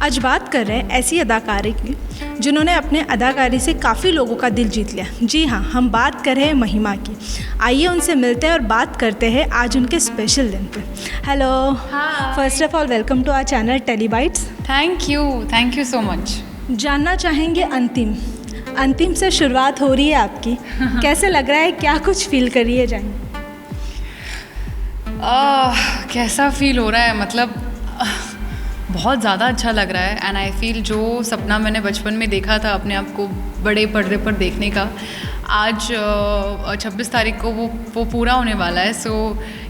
आज बात कर रहे हैं ऐसी अदाकारी की जिन्होंने अपने अदाकारी से काफ़ी लोगों का दिल जीत लिया। जी हाँ, हम बात कर रहे हैं महिमा की। आइए उनसे मिलते हैं और बात करते हैं आज उनके स्पेशल दिन पे। Hello, first of all welcome to our channel Telebytes. Thank you so much. जानना चाहेंगे अंतिम से शुरुआत हो रही है आपकी। कैसे लग रहा है, क्या कुछ फील करिए जाएंगे? कैसा फील हो रहा है, मतलब बहुत ज़्यादा अच्छा लग रहा है। एंड आई फील जो सपना मैंने बचपन में देखा था अपने आप को बड़े पर्दे पर देखने का, आज 26 तारीख को वो पूरा होने वाला है। So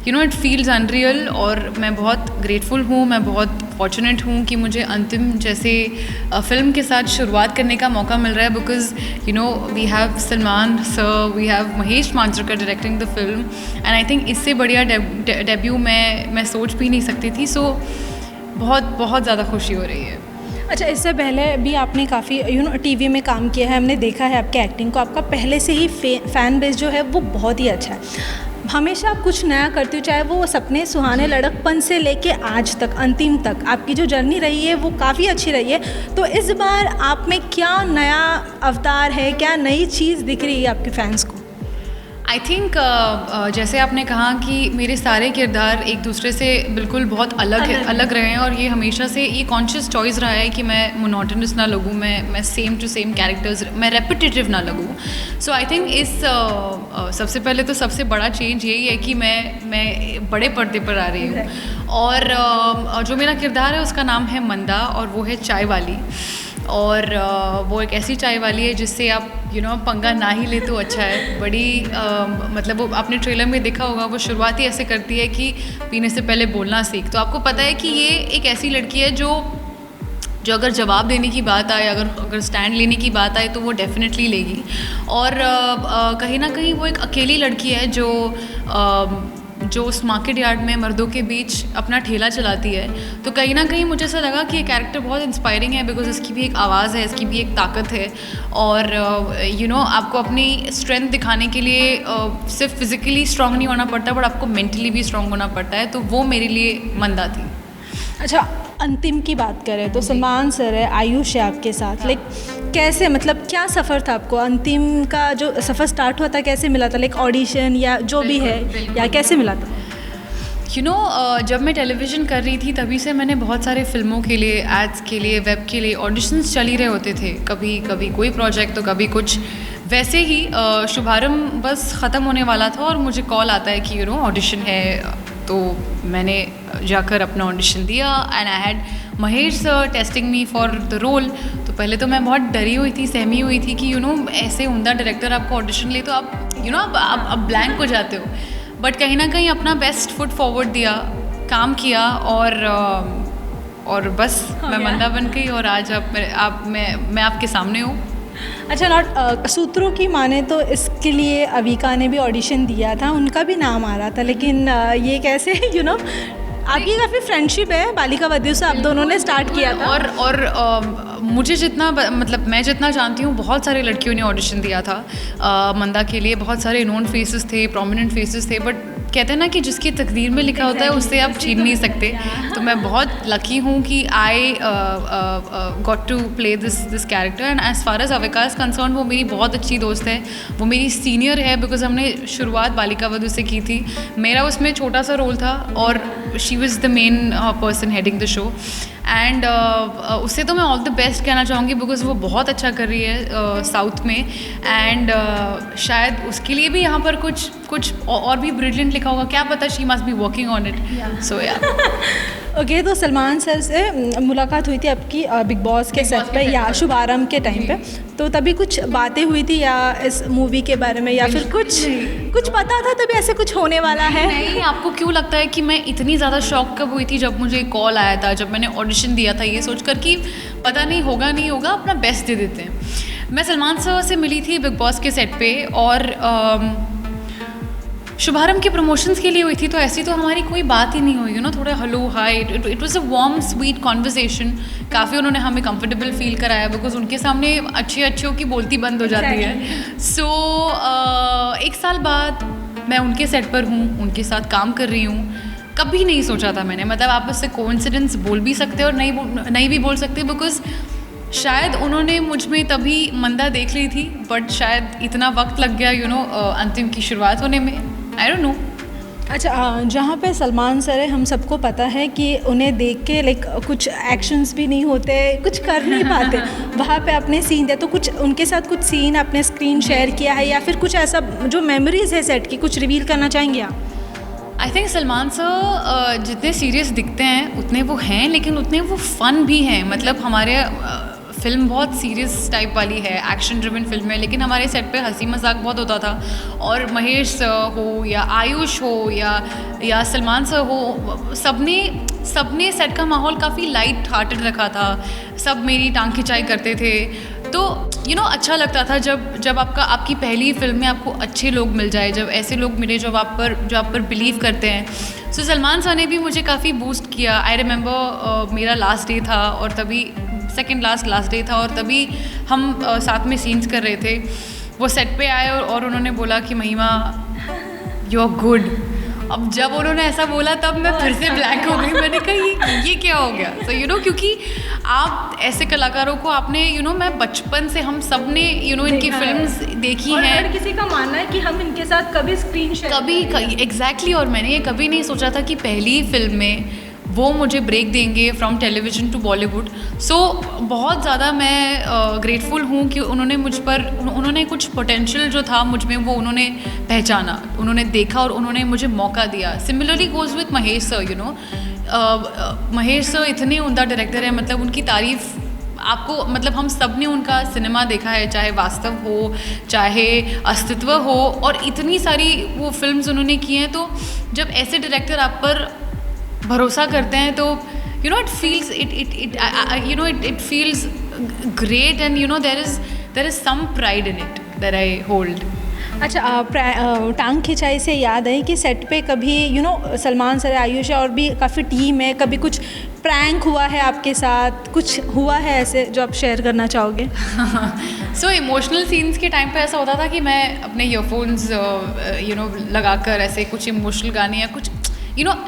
you know it feels unreal और मैं बहुत ग्रेटफुल हूँ, मैं बहुत फॉर्चुनेट हूँ कि मुझे अंतिम जैसे फ़िल्म के साथ शुरुआत करने का मौका मिल रहा है। Because you know we have Salman sir, we have Mahesh Manjrekar directing the film, and I think इससे बढ़िया डेब्यू मैं सोच भी नहीं सकती थी। सो बहुत ज़्यादा खुशी हो रही है। अच्छा, इससे पहले भी आपने काफ़ी टीवी में काम किया है, हमने देखा है आपके एक्टिंग को। आपका पहले से ही फ़ैन बेस जो है वो बहुत ही अच्छा है। हमेशा आप कुछ नया करती हो, चाहे वो सपने सुहाने लड़कपन से लेके आज तक अंतिम तक आपकी जो जर्नी रही है वो काफ़ी अच्छी रही है। तो इस बार आप में क्या नया अवतार है, क्या नई चीज़ दिख रही है आपके फैंस को? आई थिंक जैसे आपने कहा कि मेरे सारे किरदार एक दूसरे से बिल्कुल बहुत अलग रहे हैं, और ये हमेशा से ये कॉन्शियस चॉइस रहा है कि मैं मोनोटोनस ना लगूँ, मैं सेम टू सेम कैरेक्टर्स, मैं रेपिटेटिव ना लगूँ। सो आई थिंक इस सबसे पहले तो सबसे बड़ा चेंज यही है कि मैं बड़े पर्दे पर आ रही हूँ। और जो मेरा किरदार है उसका नाम है मंदा, और वो है चाय वाली। और वो एक ऐसी चाय वाली है जिससे आप पंगा ना ही ले तो अच्छा है। बड़ी मतलब वो आपने ट्रेलर में देखा होगा, वो शुरुआत ही ऐसे करती है कि पीने से पहले बोलना सीख। तो आपको पता है कि ये एक ऐसी लड़की है जो अगर जवाब देने की बात आए, अगर स्टैंड लेने की बात आए तो वो डेफिनेटली लेगी। और कहीं ना कहीं वो एक अकेली लड़की है जो उस मार्केट यार्ड में मर्दों के बीच अपना ठेला चलाती है। तो कहीं ना कहीं मुझे ऐसा लगा कि ये कैरेक्टर बहुत इंस्पायरिंग है, बिकॉज इसकी भी एक आवाज़ है, इसकी भी एक ताकत है। और आपको अपनी स्ट्रेंथ दिखाने के लिए सिर्फ फिज़िकली स्ट्रांग नहीं होना पड़ता, बट आपको मेंटली भी स्ट्रांग होना पड़ता है। तो वो मेरे लिए मंदा थी। अच्छा, अंतिम की बात करें तो सलमान सर है, आयुष है आपके साथ। लाइक कैसे, मतलब क्या सफ़र था आपको? अंतिम का जो सफ़र स्टार्ट हुआ था कैसे मिला था? लाइक ऑडिशन या जो भी है, या कैसे मिला था? जब मैं टेलीविज़न कर रही थी तभी से मैंने बहुत सारे फिल्मों के लिए, एड्स के लिए, वेब के लिए ऑडिशंस चल ही रहे होते थे। कभी कोई प्रोजेक्ट तो कभी कुछ। वैसे ही शुभारंभ बस ख़त्म होने वाला था और मुझे कॉल आता है कि ऑडिशन है। तो मैंने जाकर अपना ऑडिशन दिया, and I had Mahesh sir testing me for the role. तो पहले तो मैं बहुत डरी हुई थी, सहमी हुई थी कि ऐसे उम्दा डायरेक्टर आपको ऑडिशन ले तो आप ब्लैंक हो जाते हो। बट कहीं ना कहीं अपना बेस्ट फुट फॉरवर्ड दिया, काम किया, और बस मैं मंदा बन गई, और आज मैं आपके सामने हूँ। अच्छा, सूत्रों की माने तो इसके लिए अविका ने भी ऑडिशन दिया था, उनका भी नाम आ रहा था। लेकिन ये कैसे आपकी काफ़ी फ्रेंडशिप है बालिका वधू से, आप दोनों ने स्टार्ट किया था। और मुझे जितना, मतलब मैं जितना जानती हूँ, बहुत सारी लड़कियों ने ऑडिशन दिया था मंदा के लिए। बहुत सारे नोन फेसेस थे, प्रोमिनेंट फेसेस थे, बट कहते हैं ना कि जिसकी तकदीर में लिखा होता है उससे आप छीन नहीं सकते। तो मैं बहुत लकी हूँ कि I got to play this character. And as far as Avika is concerned, वो मेरी बहुत अच्छी दोस्त है, वो मेरी सीनियर है, बिकॉज हमने शुरुआत बालिका वधू से की थी। मेरा उसमें छोटा सा रोल था और she was the main person heading the show. And उससे तो मैं ऑल द बेस्ट कहना चाहूँगी, बिकॉज वो बहुत अच्छा कर रही है साउथ में। एंड शायद उसके लिए भी यहाँ पर कुछ और भी ब्रिलियंट लिखा होगा, क्या पता, she must be working on it. So ya okay, तो सलमान सर से मुलाकात हुई थी आपकी बिग बॉस के सेट पे या शुभारंभ के टाइम पे, तो तभी कुछ बातें हुई थी या इस मूवी के बारे में, या फिर कुछ पता था तभी ऐसे कुछ होने वाला है? नहीं, आपको क्यों लगता है कि मैं इतनी ज़्यादा शॉक कब हुई थी जब मुझे कॉल आया था, जब मैंने ऑडिशन दिया था, ये सोचकर कि पता नहीं होगा नहीं होगा, अपना बेस्ट दे देते हैं। मैं सलमान सर से मिली थी बिग बॉस के सेट पे, और शुभारंभ के प्रमोशंस के लिए हुई थी। तो ऐसी तो हमारी कोई बात ही नहीं हुई, थोड़ा hello hi, it was a warm sweet conversation. काफ़ी उन्होंने हमें कंफर्टेबल फील कराया, बिकॉज उनके सामने अच्छों की बोलती बंद हो जाती है। सो 1 साल बाद मैं उनके सेट पर हूँ, उनके साथ काम कर रही हूँ। कभी नहीं सोचा था मैंने, मतलब आप उससे कोइंसिडेंस बोल भी सकते हो और नहीं भी बोल सकते, बिकॉज शायद उन्होंने मुझ में तभी मंदा देख ली थी, बट शायद इतना वक्त लग गया अंतिम की शुरुआत होने में, आई डोंट नो। अच्छा, जहाँ पे सलमान सर है, हम सबको पता है कि उन्हें देख के लाइक कुछ एक्शंस भी नहीं होते, कुछ कर नहीं पाते वहाँ पे अपने सीन दे, तो कुछ उनके साथ कुछ सीन अपने स्क्रीन शेयर किया है या फिर कुछ ऐसा जो मेमोरीज है सेट की, कुछ रिवील करना चाहेंगे आप? आई थिंक सलमान सर जितने सीरियस दिखते हैं उतने वो हैं, लेकिन उतने वो फ़न भी हैं। मतलब हमारे फिल्म बहुत सीरियस टाइप वाली है, एक्शन ड्रिवन फिल्म है, लेकिन हमारे सेट पे हंसी मजाक बहुत होता था। और महेश सर हो या आयुष हो या सलमान सर हो, सबने सेट का माहौल काफ़ी लाइट हार्टेड रखा था। सब मेरी टांग खिंचाई करते थे, तो अच्छा लगता था जब आपकी पहली फिल्म में आपको अच्छे लोग मिल जाए, जब ऐसे लोग मिले जो आप पर बिलीव करते हैं। सो सलमान सर ने भी मुझे काफ़ी बूस्ट किया। आई रिमेंबर मेरा लास्ट डे था और तभी सेकेंड लास्ट डे था और तभी हम साथ में सीन्स कर रहे थे। वो सेट पे आए और उन्होंने बोला कि महिमा यू आर गुड। अब जब उन्होंने ऐसा बोला तब मैं फिर से ब्लैंक हो गई। मैंने कहा ये क्या हो गया। तो क्योंकि आप ऐसे कलाकारों को आपने मैं बचपन से हम सब ने इनकी फिल्म्स देखी हैं। हर किसी का मानना है कि हम इनके साथ कभी स्क्रीन शेयर एग्जैक्टली। और मैंने ये कभी नहीं सोचा था कि पहली फिल्म में वो मुझे ब्रेक देंगे फ्रॉम टेलीविज़न टू बॉलीवुड। सो बहुत ज़्यादा मैं ग्रेटफुल हूँ कि उन्होंने कुछ पोटेंशियल जो था मुझ में वो उन्होंने पहचाना, उन्होंने देखा और उन्होंने मुझे मौका दिया। Similarly goes with Mahesh sir. Mahesh sir इतने उम्दा डायरेक्टर है, मतलब उनकी तारीफ़ आपको, मतलब हम सब ने उनका सिनेमा देखा है, चाहे वास्तव हो चाहे अस्तित्व हो, और इतनी सारी वो फिल्म्स उन्होंने की हैं। तो जब ऐसे डायरेक्टर आप पर भरोसा करते हैं तो it feels great and there is some pride in it that I hold. अच्छा, टांग खिंचाई से याद है कि सेट पे कभी सलमान सर, आयुष और भी काफ़ी टीम है, कभी कुछ प्रैंक हुआ है आपके साथ, कुछ हुआ है ऐसे जो आप शेयर करना चाहोगे? सो इमोशनल सीन्स के टाइम पे ऐसा होता था कि मैं अपने ईयरफोन्स लगाकर ऐसे कुछ इमोशनल गाने या कुछ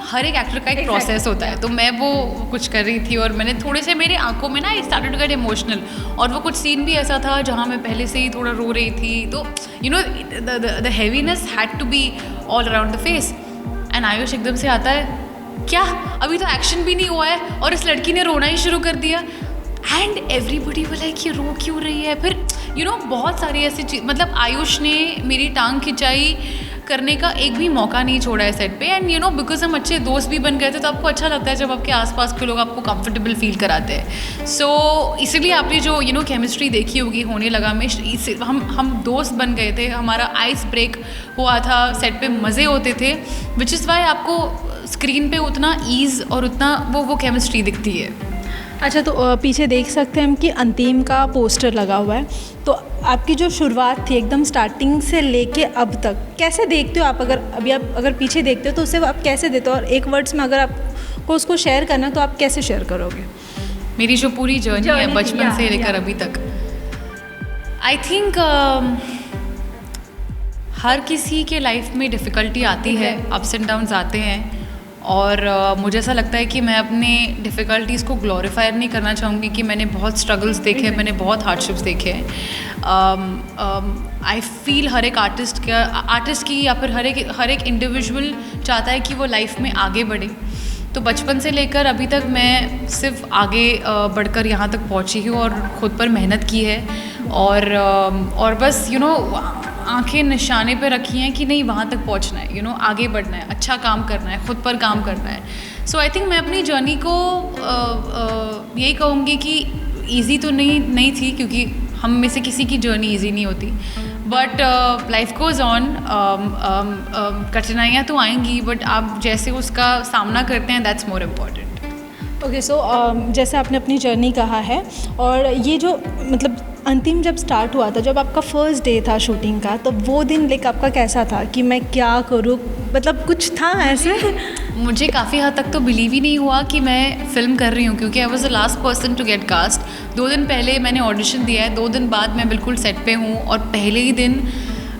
हर एक एक्टर का एक प्रोसेस होता है, तो मैं वो कुछ कर रही थी और मैंने थोड़े से मेरे आंखों में ना स्टार्टेड टू गेट इमोशनल। और वो कुछ सीन भी ऐसा था जहाँ मैं पहले से ही थोड़ा रो रही थी, तो the heaviness had to be all around the face. And Ayush एकदम से आता है, क्या अभी तो एक्शन भी नहीं हुआ है और इस लड़की ने रोना ही शुरू कर दिया। एंड एवरीबडी वो लाइक, ये रो क्यों रही है। फिर बहुत सारी ऐसी चीज़, मतलब आयुष ने मेरी टांग खिंचाई करने का एक भी मौका नहीं छोड़ा है सेट पे। एंड बिकॉज हम अच्छे दोस्त भी बन गए थे, तो आपको अच्छा लगता है जब आपके आसपास के लोग आपको कंफर्टेबल फील कराते हैं। सो इसीलिए आपने जो केमिस्ट्री देखी होगी होने लगा में, हम दोस्त बन गए थे, हमारा आइस ब्रेक हुआ था सेट पे, मज़े होते थे, विच इज़ वाई आपको स्क्रीन पे उतना ईज़ और उतना वो केमिस्ट्री दिखती है। अच्छा, तो पीछे देख सकते हैं हम कि अंतिम का पोस्टर लगा हुआ है, तो आपकी जो शुरुआत थी एकदम स्टार्टिंग से लेके अब तक कैसे देखते हो आप? अगर पीछे देखते हो तो उसे आप कैसे देते हो? और एक वर्ड्स में अगर आपको उसको शेयर करना तो आप कैसे शेयर करोगे? मेरी जो पूरी जर्नी है बचपन से लेकर अभी तक, आई थिंक हर किसी के लाइफ में डिफ़िकल्टी आती है, अप्स एंड डाउन्स आते हैं, और मुझे ऐसा लगता है कि मैं अपने डिफ़िकल्टीज़ को ग्लोरीफायर नहीं करना चाहूँगी कि मैंने बहुत स्ट्रगल्स देखे हैं, मैंने बहुत हार्डशिप्स देखे हैं। आई फील हर एक आर्टिस्ट की या फिर हर एक इंडिविजुअल चाहता है कि वो लाइफ में आगे बढ़े। तो बचपन से लेकर अभी तक मैं सिर्फ आगे बढ़कर यहाँ तक पहुँची हूँ और ख़ुद पर मेहनत की है, और बस आंखें निशाने पे रखी हैं कि नहीं वहाँ तक पहुँचना है, आगे बढ़ना है, अच्छा काम करना है, ख़ुद पर काम करना है। सो आई थिंक मैं अपनी जर्नी को यही कहूँगी कि ईज़ी तो नहीं थी, क्योंकि हम में से किसी की जर्नी ईज़ी नहीं होती, बट लाइफ गोज़ ऑन। कठिनाइयाँ तो आएंगी, बट आप जैसे उसका सामना करते हैं, दैट्स मोर इम्पॉर्टेंट। ओके, सो जैसे आपने अपनी जर्नी कहा है, और ये जो मतलब अंतिम जब स्टार्ट हुआ था, जब आपका फर्स्ट डे था शूटिंग का, तो वो दिन लाइक आपका कैसा था कि मैं क्या करूँ, मतलब कुछ था ऐसे? मुझे काफ़ी हद तक तो बिलीव ही नहीं हुआ कि मैं फ़िल्म कर रही हूँ, क्योंकि I was the last person to get cast. 2 दिन पहले मैंने ऑडिशन दिया है, 2 दिन बाद मैं बिल्कुल सेट पे हूँ, और पहले ही दिन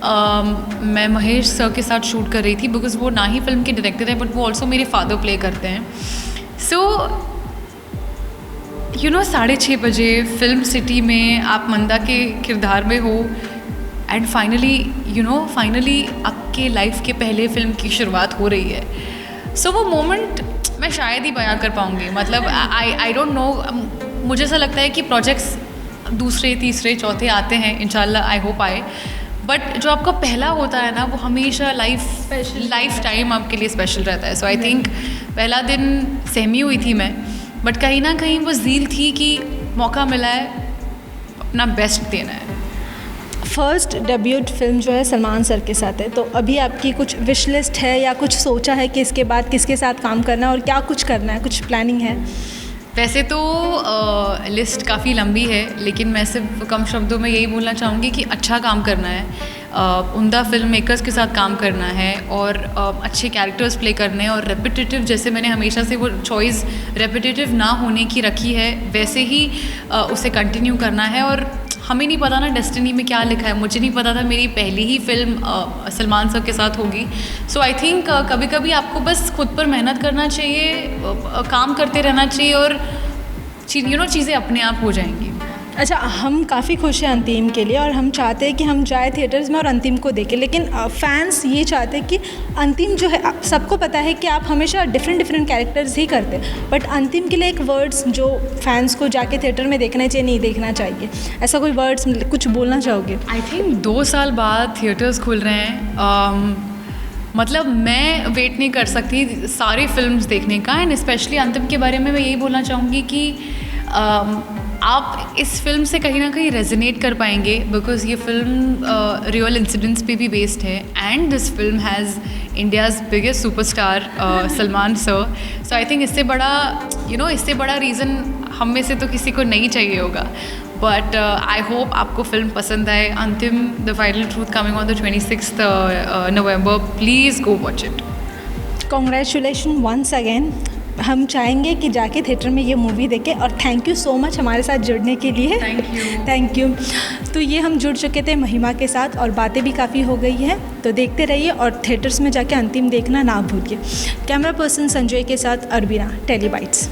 मैं महेश सर के साथ शूट कर रही थी, बिकॉज वो ना ही फिल्म के डायरेक्टर हैं बट वो ऑल्सो मेरे फादर प्ले करते हैं. सो 6:30 बजे फिल्म सिटी में आप मंदा के किरदार में हो एंड फाइनली आपके लाइफ के पहले फिल्म की शुरुआत हो रही है. सो वो मोमेंट मैं शायद ही बयां कर पाऊँगी. मतलब आई डोंट नो, मुझे ऐसा लगता है कि प्रोजेक्ट्स दूसरे तीसरे चौथे आते हैं, इंशाल्लाह आई होप आए, बट जो आपका पहला होता है ना वो हमेशा लाइफ टाइम आपके लिए स्पेशल रहता है. सो आई थिंक पहला दिन सहमी हुई थी मैं, बट कहीं ना कहीं वो ज़ील थी कि मौका मिला है, अपना बेस्ट देना है. फर्स्ट डेब्यूट फिल्म जो है सलमान सर के साथ है, तो अभी आपकी कुछ विश लिस्ट है या कुछ सोचा है कि इसके बाद किसके साथ काम करना है और क्या कुछ करना है, कुछ प्लानिंग है? वैसे तो लिस्ट काफ़ी लंबी है, लेकिन मैं सिर्फ कम शब्दों में यही बोलना चाहूँगी कि अच्छा काम करना है, उम्दा फिल्म मेकर्स के साथ काम करना है और अच्छे कैरेक्टर्स प्ले करने हैं. और रेपिटेटिव, जैसे मैंने हमेशा से वो चॉइस रेपिटेटिव ना होने की रखी है, वैसे ही उसे कंटिन्यू करना है. और हमें नहीं पता ना डेस्टिनी में क्या लिखा है. मुझे नहीं पता था मेरी पहली ही फिल्म सलमान सर के साथ होगी. सो आई थिंक कभी कभी आपको बस खुद पर मेहनत करना चाहिए, काम करते रहना चाहिए और चीज़ें अपने आप हो जाएंगी. अच्छा, हम काफ़ी खुश हैं अंतिम के लिए और हम चाहते हैं कि हम जाए थिएटर्स में और अंतिम को देखें, लेकिन फैंस ये चाहते हैं कि अंतिम जो है, सबको पता है कि आप हमेशा डिफरेंट कैरेक्टर्स ही करते हैं, बट अंतिम के लिए एक वर्ड्स जो फैंस को जाके थिएटर में देखना चाहिए, नहीं देखना चाहिए, ऐसा कोई वर्ड्स कुछ बोलना चाहोगे? आई थिंक 2 साल बाद थिएटर्स खुल रहे हैं. मतलब मैं वेट नहीं कर सकती सारी फिल्म्स देखने का. एंड स्पेशली अंतिम के बारे में मैं यही बोलना चाहूँगी कि आप इस फिल्म से कहीं ना कहीं रेजोनेट कर पाएंगे, बिकॉज ये फिल्म रियल इंसिडेंट्स पे भी बेस्ड है. And this film has India's biggest superstar Salman sir. So I think इससे बड़ा रीज़न हम में से तो किसी को नहीं चाहिए होगा. बट आई होप आपको फिल्म पसंद आए. Antim, the final truth, coming on the 26th November. Please go watch it. Congratulation once again. हम चाहेंगे कि जाके थिएटर में ये मूवी देखें और थैंक यू सो मच हमारे साथ जुड़ने के लिए. Thank you. तो ये हम जुड़ चुके थे महिमा के साथ और बातें भी काफ़ी हो गई हैं, तो देखते रहिए और थिएटर्स में जाके अंतिम देखना ना भूलिए. कैमरा पर्सन संजय के साथ अरबीना, टेलीबाइट्स.